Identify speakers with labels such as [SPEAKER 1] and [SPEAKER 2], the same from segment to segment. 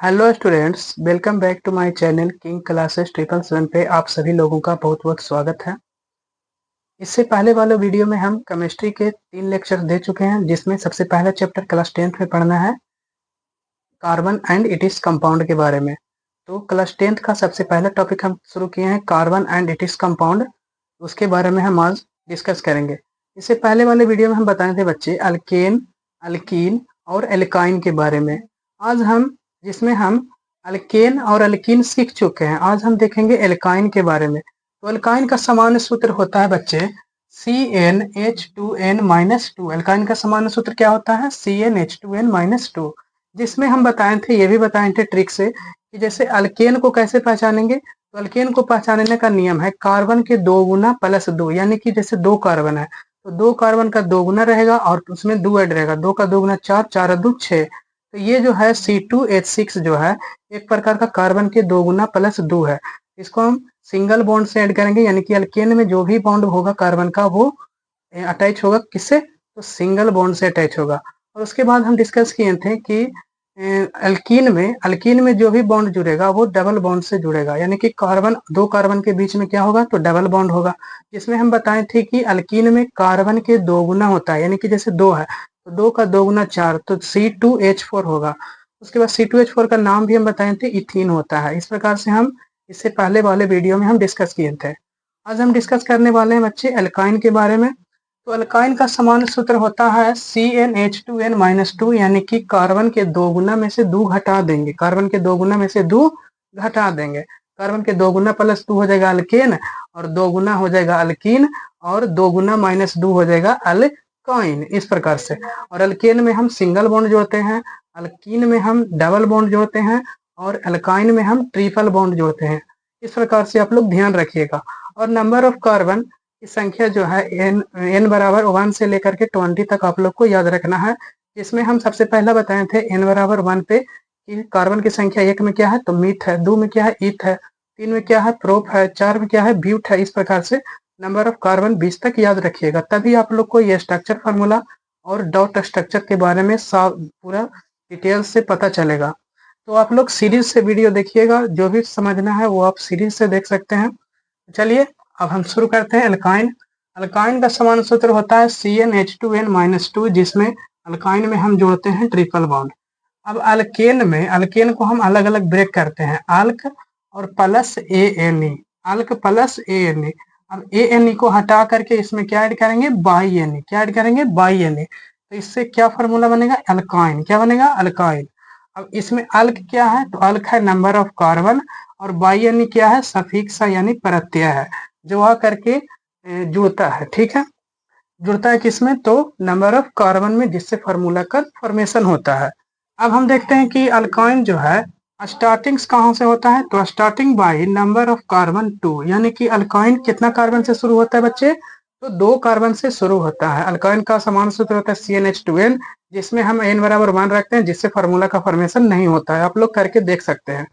[SPEAKER 1] Hello students, welcome back to my channel King Classes 777 पे आप सभी लोगों का बहुत बहुत स्वागत है। इससे पहले वाले वीडियो में हम केमिस्ट्री के 3 लेक्चर दे चुके हैं, जिसमें सबसे पहला चैप्टर क्लास 10th में पढ़ना है carbon and it is compound के बारे में। तो क्लास 10th का सबसे पहला टॉपिक हम शुरू किए हैं carbon and it is compound, उसके बारे में हम आज डिस्कस करेंगे। इससे पहले वाले वीडियो में हम बताए थे बच्चे अल्केन, अल्कीन और एल्काइन के बारे में। आज हम जिसमें हम अल्केन और अल्कीन सीख चुके हैं, आज हम देखेंगे एल्काइन के बारे में। तो एल्काइन का सामान्य सूत्र होता है बच्चे CnH2n-2। एल्काइन का सामान्य सूत्र क्या होता है? CnH2n-2। जिसमें हम बताए थे, ये भी बताए थे ट्रिक से कि जैसे अल्केन को कैसे पहचानेंगे। तो अल्केन को पहचानने का नियम है कार्बन के 2 गुना प्लस 2, यानी कि जैसे 2 कार्बन है तो 2 कार्बन का 2 गुना रहेगा और उसमें 2 ऐड रहेगा। 2 का 2 गुना 4, 4 2 6। तो ये जो है C2H6 जो है एक प्रकार का कार्बन के 2 गुना प्लस 2 है। इसको हम सिंगल बॉन्ड से ऐड करेंगे, यानी कि अल्केन में जो भी बॉन्ड होगा कार्बन का वो अटैच होगा किससे? तो सिंगल बॉन्ड से अटैच होगा। और उसके बाद हम डिस्कस किए थे कि अल्कीन में जो भी बॉन्ड जुड़ेगा वो डबल बॉन्ड से जुड़ेगा, यानी कि कार्बन 2 कार्बन के बीच में क्या होगा? तो डबल बॉन्ड होगा। जिसमें हम बताए थे कि अल्कीन में कार्बन के 2 गुना होता है, यानी कि जैसे 2 है तो 2 का 2 गुना 4, तो C2H4 होगा। उसके बाद C2H4 का नाम भी हम बताए थे इथीन होता है। इस प्रकार से हम इससे पहले वाले वीडियो में हम डिस्कस किए थे। आज हम डिस्कस करने वाले हैं बच्चे एल्काइन के बारे में। तो अल्काइन का सामान्य सूत्र होता है CnH2n-2, यानी कि कार्बन के 2 गुना में से 2 घटा देंगे। कार्बन के 2 गुना में से 2 घटा देंगे। कार्बन के 2 गुना प्लस 2 हो जाएगा अल्केन, और 2 गुना हो जाएगा अल्कीन, और 2 गुना माइनस 2 हो जाएगा अल्काइन। इस प्रकार से। और अल्केन में हम सिंगल बॉन्ड जोड़ते हैं, अल्कीन में हम डबल बॉन्ड जोड़ते हैं, और अल्काइन में हम ट्रिपल बॉन्ड जोड़ते हैं। इस प्रकार से आप लोग ध्यान रखिएगा। और नंबर ऑफ कार्बन की संख्या जो है n बराबर 1 से लेकर के 20 तक आप लोग को याद रखना है। इसमें हम सबसे पहला बताए थे n बराबर 1 पे कि कार्बन की संख्या 1 में क्या है? तो मीथ है, 2 में क्या है? ईथ है, 3 में क्या है? प्रोप है, 4 में क्या है? ब्यूट है। इस प्रकार से नंबर ऑफ कार्बन 20 तक याद रखिएगा, तभी आप लोग को ये स्ट्रक्चर फार्मूला और डॉट स्ट्रक्चर के बारे में पूरा डिटेल से पता चलेगा। तो आप लोग सीरीज से वीडियो देखिएगा, जो भी समझना है वो आप सीरीज से देख सकते हैं। चलिए अब हम शुरू करते हैं एल्काइन। अल्काइन का सामान्य सूत्र होता है CnH2n-2, जिसमें अल्काइन में हम जोड़ते हैं ट्रिपल बॉन्ड। अब अल्केन को हम अलग अलग ब्रेक करते हैं, अल्क और प्लस ANE, अल्क प्लस ANE। अब ANE को हटा करके इसमें क्या ऐड करेंगे? By NE। क्या ऐड करेंगे? By NE। तो इससे क्या फॉर्मूला बनेगा? अल्काइन। क्या बनेगा? अल्काइन। अब इसमें अल्क क्या है? तो अल्क है नंबर ऑफ कार्बन, और बाई NE क्या है? सफिक्स यानी प्रत्यय है, जो आ करके जुड़ता है। ठीक है, जुड़ता है किसमें? तो नंबर ऑफ कार्बन में, जिससे फार्मूला का फॉर्मेशन होता है। अब हम देखते हैं कि अल्काइन जो है स्टार्टिंग कहाँ से होता है? तो starting by number of carbon 2, यानी कि अल्काइन कितना कार्बन से शुरू होता है बच्चे? तो 2 कार्बन से शुरू होता है। अल्काइन का सामान्य सूत्र होता है CnH2n, जिसमें हम n बराबर 1 रखते हैं, जिससे फार्मूला का फॉर्मेशन नहीं होता है। आप लोग करके देख सकते हैं।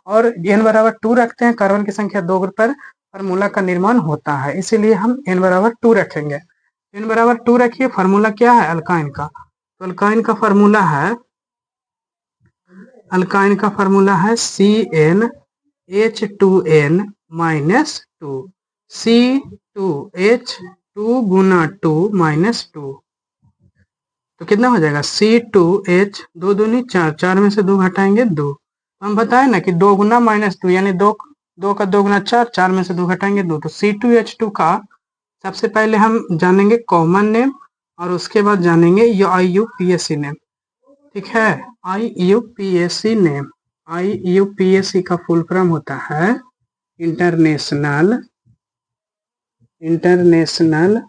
[SPEAKER 1] और n बराबर 2 रखते हैं, कार्बन की संख्या 2 पर फार्मूला का निर्माण होता है, इसीलिए हम n बराबर 2 रखेंगे। n बराबर 2 रखिए। फार्मूला क्या है अल्काइन का? तो अल्काइन का फार्मूला है CnH2n-2, C2H2 गुना 2 माइनस 2, तो कितना हो जाएगा? C2H 2 दूनी 4, 4 में से 2 घटाएंगे 2। हम बताए ना कि 2 गुना माइनस 2, यानी 2 का 2 गुना 4, 4 में से 2 घटाएंगे 2। तो C2H2 का सबसे पहले हम जानेंगे कॉमन नेम, और उसके बाद जानेंगे IUPAC नेम। ठीक है, IUPAC नेम। IUPAC का फुल फॉर्म होता है international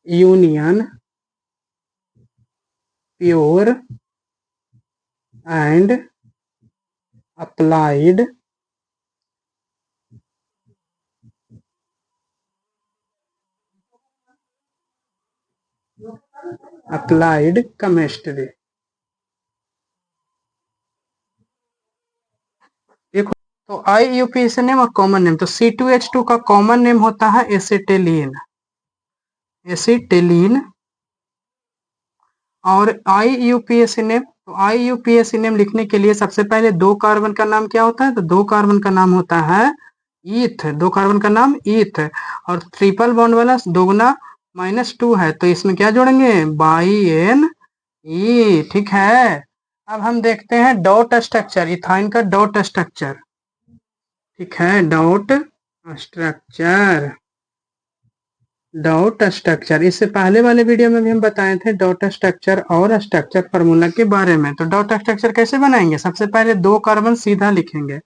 [SPEAKER 1] union pure and applied chemistry. देखो, तो IUPAC नेम और कॉमन नेम। तो C2H2 का कॉमन नेम होता है एसिटिलीन, और IUPAC नेम तो IUPAC नेम लिखने के लिए सबसे पहले दो कार्बन का नाम क्या होता है? तो दो कार्बन का नाम होता है ईथ, दो कार्बन का नाम ईथ। और ट्रिपल बॉन्ड वाला दोगुना -2 है, तो इसमें क्या जोड़ेंगे? बाई एन ई, ठीक है। अब हम देखते हैं डॉट स्ट्रक्चर, इथाइन का डॉट स्ट्रक्चर, ठीक है, डॉट स्ट्रक्चर, डॉट स्ट्रक्चर। इससे पहले वाले वीडियो में भी हम बताए थे डॉट स्ट्रक्चर और स्ट्रक्चर फार्मूला के बारे में। तो डॉट स्ट्रक्चर कैसे बनाएंगे? सबसे पहले दो कार्बन सीधा लिखेंगे,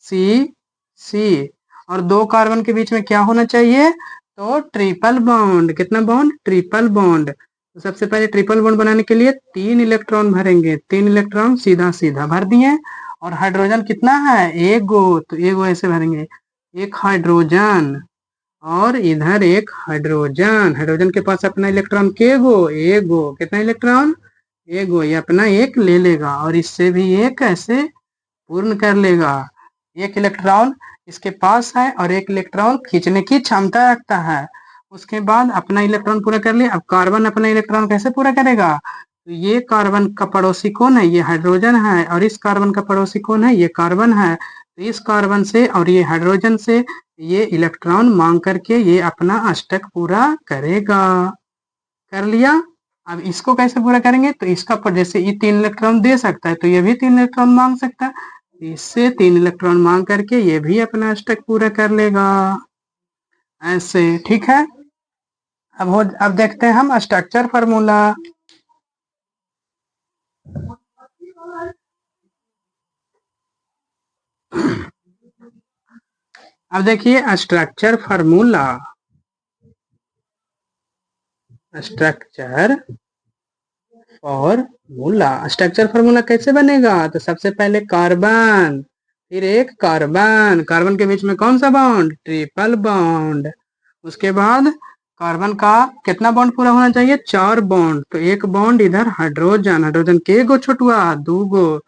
[SPEAKER 1] सी सी, और दो कार्बन के बीच में क्या होना चाहिए? तो ट्रिपल बॉन्ड। कितना बॉन्ड? Triple bond. तो सबसे पहले ट्रिपल बॉन्ड बनाने के लिए 3 इलेक्ट्रॉन भरेंगे, 3 इलेक्ट्रॉन सीधा सीधा भर दिए। और हाइड्रोजन कितना है? एक गो, तो एक गो ऐसे भरेंगे, एक हाइड्रोजन और इधर एक हाइड्रोजन। हाइड्रोजन के पास अपना इलेक्ट्रॉन के गो? एक गो। कितना इलेक्ट्रॉन? एक गो। ये अपना एक ले लेगा और इससे भी एक ऐसे पूर्ण कर लेगा। एक इलेक्ट्रॉन इसके पास है और एक इलेक्ट्रॉन खींचने की क्षमता रखता है। उसके बाद अपना इलेक्ट्रॉन पूरा कर लिया। अब कार्बन अपना इलेक्ट्रॉन कैसे पूरा करेगा? तो ये कार्बन का पड़ोसी कौन है? ये हाइड्रोजन है। और इस कार्बन का पड़ोसी कौन है? ये कार्बन है। तो इस कार्बन से और ये हाइड्रोजन से ये इलेक्ट्रॉन मांग करके ये अपना अष्टक पूरा करेगा। कर लिया। अब इसको कैसे पूरा करेंगे? तो इसका पर जैसे ये 3 इलेक्ट्रॉन दे सकता है तो ये भी 3 इलेक्ट्रॉन मांग सकता है। इससे 3 इलेक्ट्रॉन मांग करके ये भी अपना अष्टक पूरा कर लेगा, ऐसे, ठीक है। अब देखते हैं हम स्ट्रक्चर फार्मूला। अब देखिए structure formula, structure formula, structure formula कैसे बनेगा? तो सबसे पहले कार्बन, फिर एक कार्बन, कार्बन के बीच में कौन सा बॉन्ड? Triple bond. उसके बाद कार्बन का कितना बॉन्ड पूरा होना चाहिए? 4 बॉन्ड। तो एक बॉन्ड इधर हाइड्रोजन, हाइड्रोजन के गो छोटुआ? 2 गो।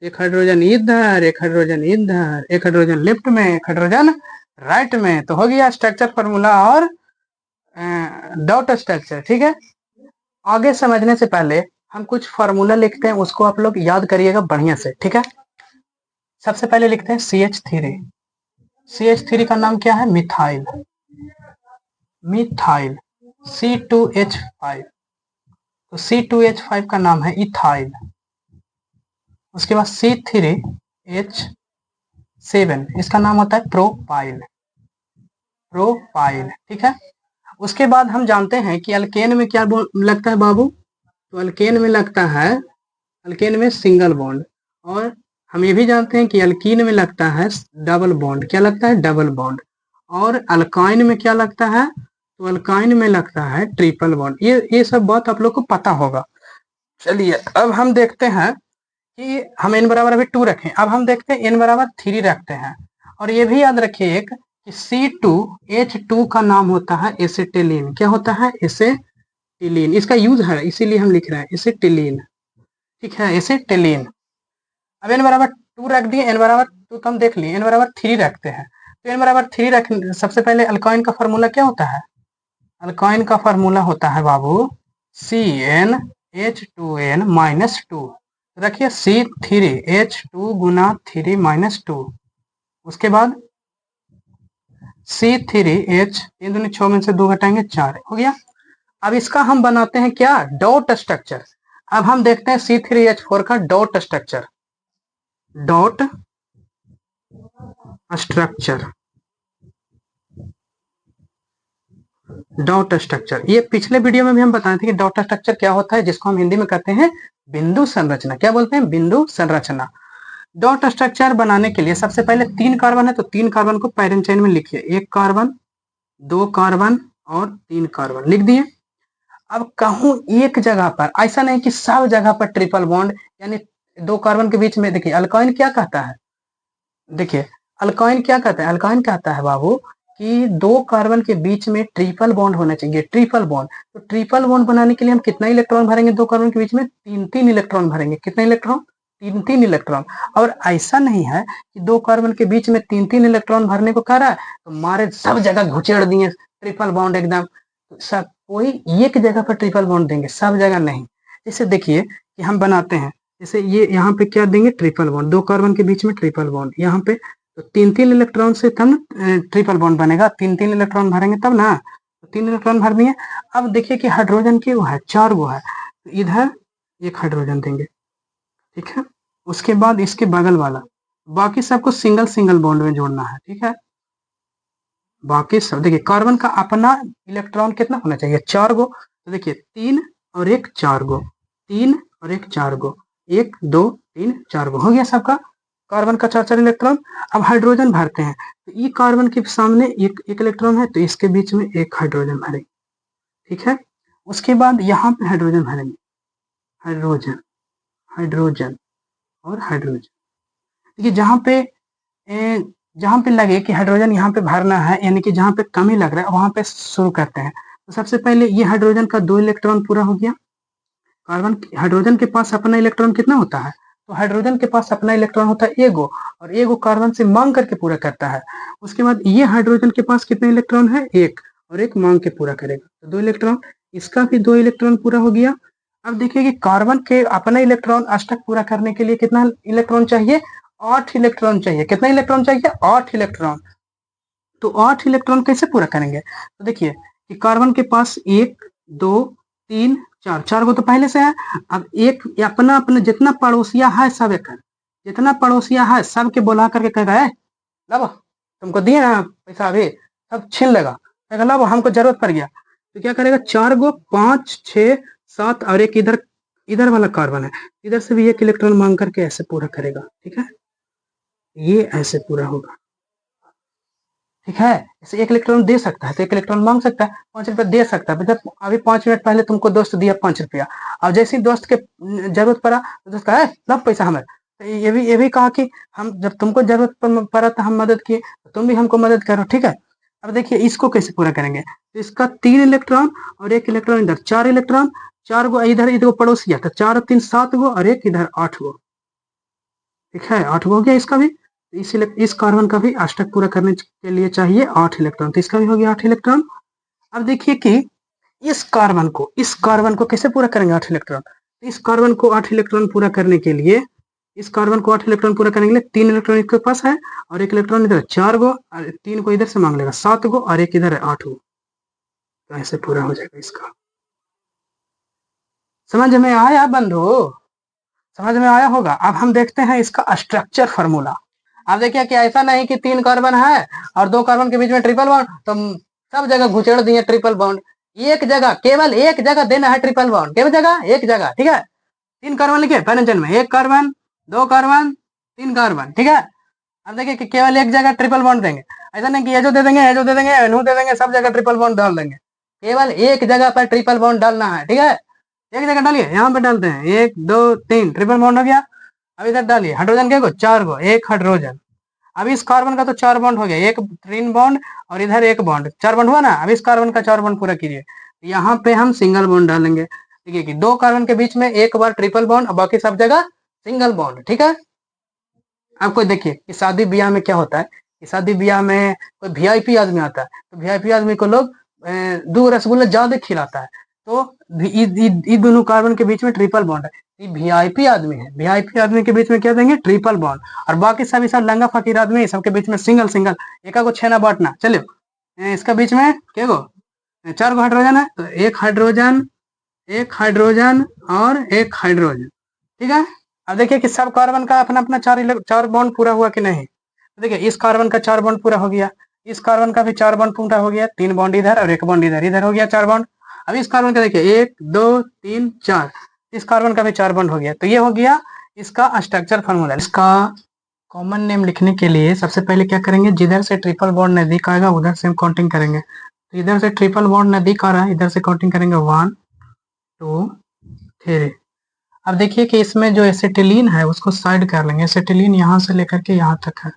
[SPEAKER 1] एक हाइड्रोजन इधर, एक हाइड्रोजन इधर, एक हाइड्रोजन लेफ्ट में, एक हाइड्रोजन राइट में। तो हो गया स्ट्रक्चर फार्मूला और डॉट स्ट्रक्चर, ठीक है। आगे समझने से पहले हम कुछ फार्मूला लिखते हैं, उसको आप लोग याद करिएगा बढ़िया से, ठीक है। सबसे पहले लिखते हैं CH3। CH3 का नाम क्या है? Methyl, methyl. C2H5, तो C2H5 का नाम है इथाइल। उसके बाद C3H7, इसका नाम होता है प्रोपाइल, प्रोपाइल, ठीक है। उसके बाद हम जानते हैं कि अल्केन में क्या लगता है बाबू? तो अल्केन में लगता है, अल्केन में सिंगल बॉन्ड। और हम ये भी जानते हैं कि अल्कीन में लगता है डबल बॉन्ड। क्या लगता है? Double bond. और अल्काइन में क्या लगता है? तो अल्काइन में लगता है ट्रिपल बॉन्ड। ये सब बात आप लोग को पता होगा। चलिए अब हम देखते हैं कि हम n बराबर अभी 2 रखें। अब हम देखते हैं n बराबर 3 रखते हैं। और ये भी याद रखिए एक कि C2H2 का नाम होता है एसिटिलीन। क्या होता है? एसिटिलीन। इसका यूज है इसीलिए हम लिख रहे हैं एसिटिलीन, ठीक है, एसिटिलीन। अब n बराबर 2 रख दिए, n बराबर 2 तो हम देख लिए, n बराबर 3 रखते हैं। तो n बराबर 3 रख, सबसे पहले अल्काइन का फार्मूला क्या होता है? अल्काइन का फार्मूला होता है बाबू CnH2n-2। रखिए C3H2 गुना 3 -2। उसके बाद C3H, 3 दूनी 6 में से 2 घटाएंगे 4, हो गया। अब इसका हम बनाते हैं क्या? Dot structure. अब हम देखते हैं C3H4 का dot structure, dot structure, dot structure. ये पिछले वीडियो में भी हम बताए थे कि डॉट स्ट्रक्चर क्या होता है, जिसको हम हिंदी में कहते हैं बिंदु संरचना। क्या बोलते हैं? बिंदु संरचना। डॉट स्ट्रक्चर बनाने के लिए सबसे पहले 3 कार्बन है तो 3 कार्बन को पैरेंट चेन में लिखिए, 1 कार्बन, 2 कार्बन और 3 कार्बन लिख दिए। अब कहूं एक जगह पर, ऐसा नहीं कि सब जगह पर ट्रिपल बॉन्ड, यानी 2 कार्बन के बीच में, देखिए अल्काइन क्या कहता है, देखिए अल्काइन क्या कहता है? अल्काइन कहता है बाबू कि 2 कार्बन के बीच में ट्रिपल बॉन्ड होना चाहिए, ट्रिपल बॉन्ड। तो ट्रिपल बॉन्ड बनाने के लिए हम कितना इलेक्ट्रॉन भरेंगे? 2 कार्बन के बीच में 3-3 इलेक्ट्रॉन भरेंगे। कितने इलेक्ट्रॉन? 3-3 इलेक्ट्रॉन। और ऐसा नहीं है कि 2 कार्बन के बीच में 3-3 इलेक्ट्रॉन भरने को कह रहा है तो मारे सब जगह घुचेड़ दिए ट्रिपल बॉन्ड एकदम। सब कोई एक जगह पर ट्रिपल बॉन्ड देंगे, सब जगह नहीं। जैसे देखिए कि हम बनाते हैं जैसे ये यहाँ पे क्या देंगे, ट्रिपल बॉन्ड, 2 कार्बन के बीच में ट्रिपल बॉन्ड यहाँ पे, तो 3-3 इलेक्ट्रॉन से तब ना ट्रिपल बॉन्ड बनेगा, 3-3 इलेक्ट्रॉन भरेंगे तब ना, तो 3 इलेक्ट्रॉन भर दिए। अब देखिए कि हाइड्रोजन की वो है 4 गो है, तो इधर एक हाइड्रोजन देंगे, ठीक है। उसके बाद इसके बगल वाला, बाकी सबको सिंगल सिंगल बॉन्ड में जोड़ना है, ठीक है। बाकी सब देखिए कार्बन का अपना इलेक्ट्रॉन कितना होना चाहिए, 4 गो, तो देखिए 3 और 1 4 गो, 3 और 1 4 गो, 1 2 3 4 गो हो गया सबका कार्बन का 4-4 इलेक्ट्रॉन। अब हाइड्रोजन भरते हैं, तो ये कार्बन के सामने एक इलेक्ट्रॉन है, तो इसके बीच में एक हाइड्रोजन भरेंगे, ठीक है। उसके बाद यहाँ पे हाइड्रोजन भरेंगे, हाइड्रोजन हाइड्रोजन और हाइड्रोजन। देखिए जहाँ पे लगे कि हाइड्रोजन यहाँ पे भरना है, यानी कि जहाँ पे कमी लग रहा है वहां पे शुरू करते हैं। तो सबसे पहले ये हाइड्रोजन का 2 इलेक्ट्रॉन पूरा हो गया। हाइड्रोजन के पास अपना इलेक्ट्रॉन कितना होता है, तो हाइड्रोजन के पास अपना इलेक्ट्रॉन होता है एगो, और एगो कार्बन से मांग करके पूरा करता है। उसके बाद ये हाइड्रोजन के पास कितने इलेक्ट्रॉन है, एक, और एक मांग के पूरा करेगा, तो 2 इलेक्ट्रॉन, इसका भी 2 इलेक्ट्रॉन पूरा हो गया। अब देखिए कि कार्बन के अपना इलेक्ट्रॉन अष्टक पूरा करने के लिए कितना इलेक्ट्रॉन चाहिए, 8 इलेक्ट्रॉन चाहिए। कितना इलेक्ट्रॉन चाहिए, 8 इलेक्ट्रॉन। तो 8 इलेक्ट्रॉन कैसे पूरा करेंगे, तो देखिए कि कार्बन के पास 1 2 3 4, 4 गो तो पहले से है। अब एक अपना अपना जितना पड़ोसिया है सब एक, जितना पड़ोसिया है सबके बुला करके कह रहा है लब तुमको दिए ना पैसा, अभी सब छीन लेगा, कहेगा लब हमको जरूरत पड़ गया, तो क्या करेगा, 4 गो 5 6 7, और एक इधर इधर वाला कार्बन है, इधर से भी एक इलेक्ट्रॉन मांग करके ऐसे पूरा करेगा, ठीक है। ये ऐसे पूरा होगा, ठीक है। इसे एक इलेक्ट्रॉन दे सकता है, तो एक इलेक्ट्रॉन मांग सकता है, 5 रुपया दे सकता है, जब अभी 5 मिनट पहले तुमको दोस्त दिया 5 रुपया, अब जैसे ही दोस्त के जरूरत पड़ा तो दोस्त कहा लब पैसा हमें, तो ये भी कहा कि हम जब तुमको जरूरत पड़ा तो हम मदद किए, तो तुम भी हमको मदद करो, ठीक है। अब देखिए इसको कैसे पूरा करेंगे, तो इसका 3 इलेक्ट्रॉन और एक इलेक्ट्रॉन इधर, 4 इलेक्ट्रॉन, 4 गो इधर इधर पड़ोसिया, तो 4 और 3 7 गो, और एक इधर 8 गो, ठीक है, 8 गो हो गया इसका भी। इस कार्बन का भी अष्टक पूरा करने के लिए चाहिए 8 इलेक्ट्रॉन, तो इसका भी हो गया 8 इलेक्ट्रॉन। अब देखिए कि इस कार्बन को कैसे पूरा करेंगे 8 इलेक्ट्रॉन, इस कार्बन को 8 इलेक्ट्रॉन पूरा करने के लिए, इस कार्बन को 8 इलेक्ट्रॉन पूरा करने के लिए 3 इलेक्ट्रॉन इसके पास है, और एक इलेक्ट्रॉन इधर 4 गो, और 3 को इधर से मांग लेगा 7 गो, और एक इधर है 8 गो, तो ऐसे पूरा हो जाएगा इसका। समझ में आया बंधु, समझ में आया होगा। अब हम देखते हैं इसका स्ट्रक्चर फॉर्मूला। अब देखिए कि ऐसा नहीं कि 3 कार्बन है और 2 कार्बन के बीच में ट्रिपल बॉन्ड, तो सब जगह घुसेड़ दिए ट्रिपल बॉन्ड, एक जगह, केवल एक जगह देना है ट्रिपल बॉन्ड, केवल जगह एक जगह, ठीक है। 3 कार्बन लिखे पेरेंटल में, 1 कार्बन 2 कार्बन 3 कार्बन, ठीक है। अब देखिए कि केवल एक जगह ट्रिपल बॉन्ड देंगे, ऐसा नहीं कि ये जो दे देंगे, ये जो दे देंगे, नू दे देंगे, सब जगह ट्रिपल बॉन्ड डाल देंगे, केवल एक जगह पर ट्रिपल बॉन्ड डालना है, ठीक है। एक जगह डालिए, यहाँ पे डालते हैं 1 2 3 ट्रिपल बॉन्ड हो गया। अब इधर डालिए हाइड्रोजन के को 4 गो, एक हाइड्रोजन। अब इस कार्बन का तो 4 बॉन्ड हो गया, एक 3 बॉन्ड और इधर एक बॉन्ड, 4 बॉन्ड हुआ ना। अब इस कार्बन का 4 बॉन्ड पूरा कीजिए, यहाँ पे हम सिंगल बॉन्ड डालेंगे, ठीक है कि 2 कार्बन के बीच में एक बार ट्रिपल बॉन्ड और बाकी सब जगह सिंगल बॉन्ड, ठीक है। अब कोई देखिए कि शादी ब्याह में क्या होता है, कि शादी ब्याह में कोई वीआईपी आदमी आता है, तो वीआईपी आदमी को लोग 2 रसगुल्ला ज्यादा खिलाता है, तो इन दोनों कार्बन के बीच में ट्रिपल बॉन्ड है, ये वीआईपी आदमी है, वीआईपी आदमी के बीच में क्या देंगे, ट्रिपल बॉन्ड, और बाकी सभी सब लंगा फकीर आदमी सबके बीच में सिंगल सिंगल, एक को छेना बांटना। चलिए इसका बीच में क्या गो, 4 गो हाइड्रोजन है, तो एक हाइड्रोजन, एक हाइड्रोजन और एक हाइड्रोजन, ठीक है। अब देखिए कि सब कार्बन का अपना अपना 4 बॉन्ड पूरा हुआ कि नहीं, तो देखिए इस कार्बन का 4 बॉन्ड पूरा हो गया, इस कार्बन का भी 4 बॉन्ड पूरा हो गया, 3 बॉन्ड इधर और एक बॉन्ड इधर, इधर हो गया 4 बॉन्ड। अब इस कार्बन का देखिए 1 2 3 4, इस कार्बन का भी 4 बॉन्ड हो गया, तो ये हो गया इसका स्ट्रक्चर फॉर्मूला। इसका कॉमन नेम लिखने के लिए सबसे पहले क्या करेंगे, जिधर से ट्रिपल बॉन्ड नजदीक आएगा उधर से हम काउंटिंग करेंगे, तो इधर से ट्रिपल बॉन्ड नजदीक आ रहा है, इधर से काउंटिंग करेंगे 1 2 3। अब देखिए कि इसमें जो एसिटिलीन है उसको साइड कर लेंगे, एसिटिलीन यहाँ से लेकर के यहाँ तक है,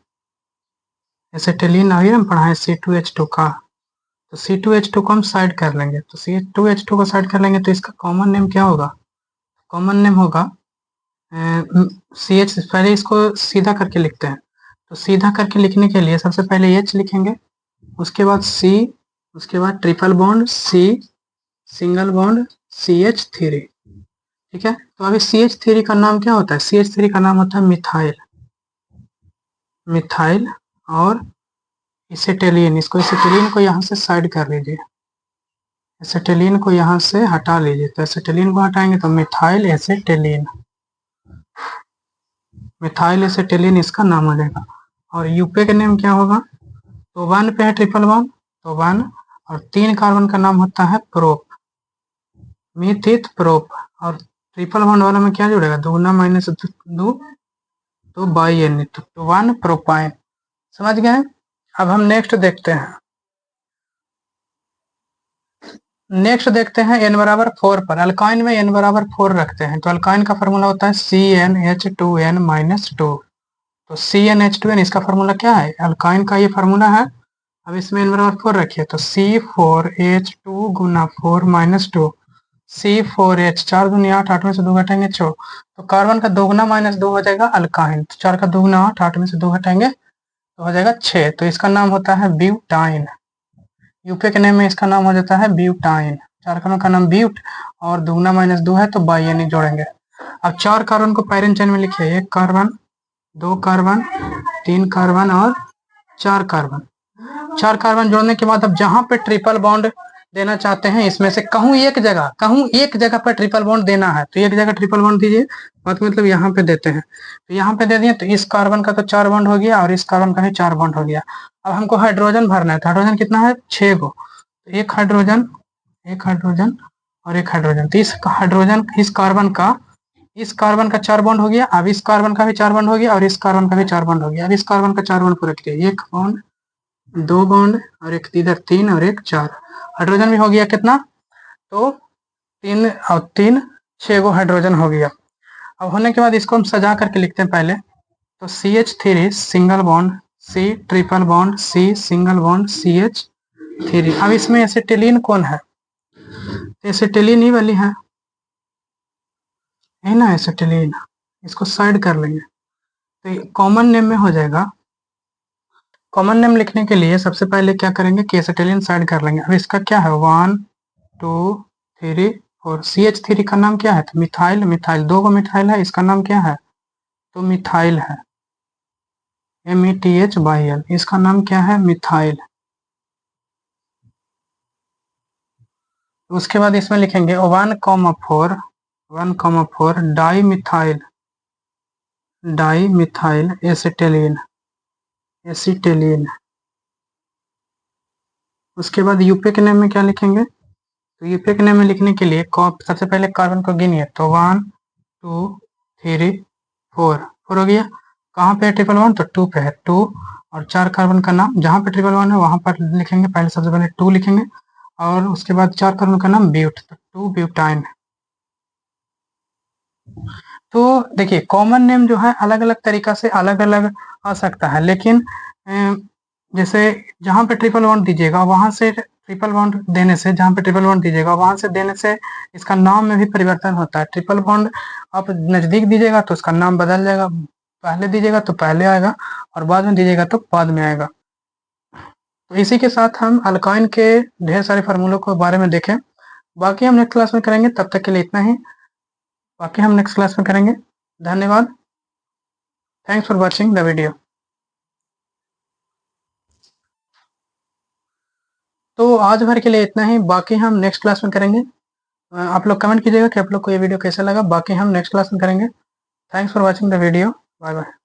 [SPEAKER 1] एसिटिलीन अभी हम पढ़ा है C2H2 का, तो C2H2 को हम साइड कर लेंगे, तो C2H2 को साइड कर लेंगे, तो इसका कॉमन नेम क्या होगा, कॉमन नेम होगा CH। पहले इसको सीधा करके लिखते हैं, तो सीधा करके लिखने के लिए सबसे पहले H लिखेंगे, उसके बाद C, उसके बाद triple bond C, single bond CH3, ठीक है। तो अभी CH3 का नाम क्या होता है? CH3 का नाम होता है मिथाइल, मिथाइल और एसिटिलीन। इसको एसिटिलीन को यहाँ से साइड कर लीजिए, एसिटिलीन को यहाँ से हटा लीजिए। तो एसिटिलीन को हटाएंगे तो मिथाइल एसिटिलीन, मिथाइल एसिटिलीन इसका नाम हो जाएगा। और यूपी का नेम क्या होगा? तो 1 पे है ट्रिपल बॉन्ड, तो 1, और 3 कार्बन का नाम होता है प्रोप, मिथित प्रोप। और ट्रिपल बॉन्ड वाला में क्या जुड़ेगा? दुगुना माइनस दो तो बाई एन, तो 1 प्रोपाइन। समझ गए? अब हम नेक्स्ट देखते हैं, नेक्स्ट देखते हैं n बराबर 4 पर। अल्काइन में n बराबर 4 रखते हैं, तो अल्काइन का फॉर्मूला होता है CnH2n - 2। तो CnH2n इसका फॉर्मूला क्या है? अल्काइन का ये फॉर्मूला है। अब इसमें n बराबर 4 रखिए, तो C4H2 गुना 4 - 2, C4H, 4 दूनी 8, 8 में से 2 घटाएंगे 4, तो कार्बन का दोगुना माइनस 2 हो जाएगा अल्काइन। तो 4 का दोगुना 8, 8 में से 2 घटाएंगे तो हो जाएगा 6। तो इसका नाम होता है ब्यूटाइन। यूपी के नेम में इसका नाम हो जाता है ब्यूटाइन। 4 कार्बन का नाम ब्यूट, और दुगुना माइनस 2 है तो बाई यानी जोड़ेंगे। अब 4 कार्बन को पैरेंट चेन में लिखिए, 1 कार्बन, 2 कार्बन, 3 कार्बन और 4 कार्बन। 4 कार्बन जोड़ने के बाद अब जहां पे ट्रिपल बॉन्ड देना चाहते हैं, इसमें से कहूं एक जगह पर ट्रिपल बॉन्ड देना है, तो एक जगह ट्रिपल बॉन्ड दीजिए। बात मतलब यहाँ पे देते हैं, तो यहाँ पे दे दिए, तो इस कार्बन का तो 4 बॉन्ड हो गया और इस कार्बन का भी 4 बॉन्ड हो गया। अब हमको हाइड्रोजन भरना है, तो हाइड्रोजन कितना है? 6 गो। तो एक हाइड्रोजन, एक हाइड्रोजन और एक हाइड्रोजन, तो इस हाइड्रोजन इस कार्बन का 4 बॉन्ड हो गया। अब इस कार्बन का भी 4 बॉन्ड हो गया और इस कार्बन का भी 4 बॉन्ड हो गया। अब इस कार्बन का 4 बॉन्ड पूरा किया, 1 बॉन्ड, 2 बॉन्ड और एक इधर 3 और एक 4। हाइड्रोजन भी हो गया कितना? तो 3 और 3, 6 गो हाइड्रोजन हो गया। अब होने के बाद इसको हम सजा करके लिखते हैं पहले, तो CH3 single bond, C triple bond, C single bond, CH3। अब इसमें एसिटिलीन कौन है? एसिटिलीन ही वाली है ना एसिटिलीन, इसको साइड कर लेंगे तो कॉमन नेम में हो जाएगा। कॉमन नेम लिखने के लिए सबसे पहले क्या करेंगे कि एसिटिलीन साइड कर लेंगे। अब इसका क्या है? 1 2 3 4। CH3 का नाम क्या है? तो मिथाइल, मिथाइल 2 को मिथाइल है, इसका नाम क्या है? तो मिथाइल है, METHYL, इसका नाम क्या है? मिथाइल। उसके बाद इसमें लिखेंगे 1,4 डाई मिथाइल एसिटिलीन, एसिटिलीन। उसके बाद यूपी के नेम में क्या लिखेंगे? तो यूपी के नेम में लिखने के लिए सबसे पहले कार्बन को गिनिए, तो 1 2 3 4, 4 हो गया। कहाँ पे है ट्रिपल वन? तो 2 पे है, 2 और 4 कार्बन का नाम, जहाँ पे ट्रिपल वन है वहां पर लिखेंगे, पहले सबसे पहले 2 लिखेंगे और उसके बाद 4 कार्बन का नाम ब्यूट, तो 2 ब्यूटाइन। तो देखिए कॉमन नेम जो है अलग अलग तरीका से अलग अलग आ सकता है, लेकिन जैसे जहाँ पे ट्रिपल बॉन्ड दीजिएगा वहां से ट्रिपल बॉन्ड देने से, जहाँ पे ट्रिपल बॉन्ड दीजिएगा वहां से देने से इसका नाम में भी परिवर्तन होता है। ट्रिपल बॉन्ड आप नजदीक दीजिएगा तो उसका नाम बदल जाएगा, पहले दीजिएगा तो पहले आएगा और बाद में दीजिएगा तो बाद में आएगा। तो इसी के साथ हम अल्काइन के ढेर सारे फार्मूलों के बारे में देखें, बाकी हम नेक्स्ट क्लास में करेंगे। तब तक के लिए इतना ही, बाकी हम नेक्स्ट क्लास में करेंगे। धन्यवाद। Thanks for watching the video. तो आज भर के लिए इतना ही, बाकी हम नेक्स्ट क्लास में करेंगे। आप लोग कमेंट कीजिएगा कि आप लोग को ये वीडियो कैसा लगा, बाकी हम नेक्स्ट क्लास में करेंगे। Thanks for watching the video. Bye bye.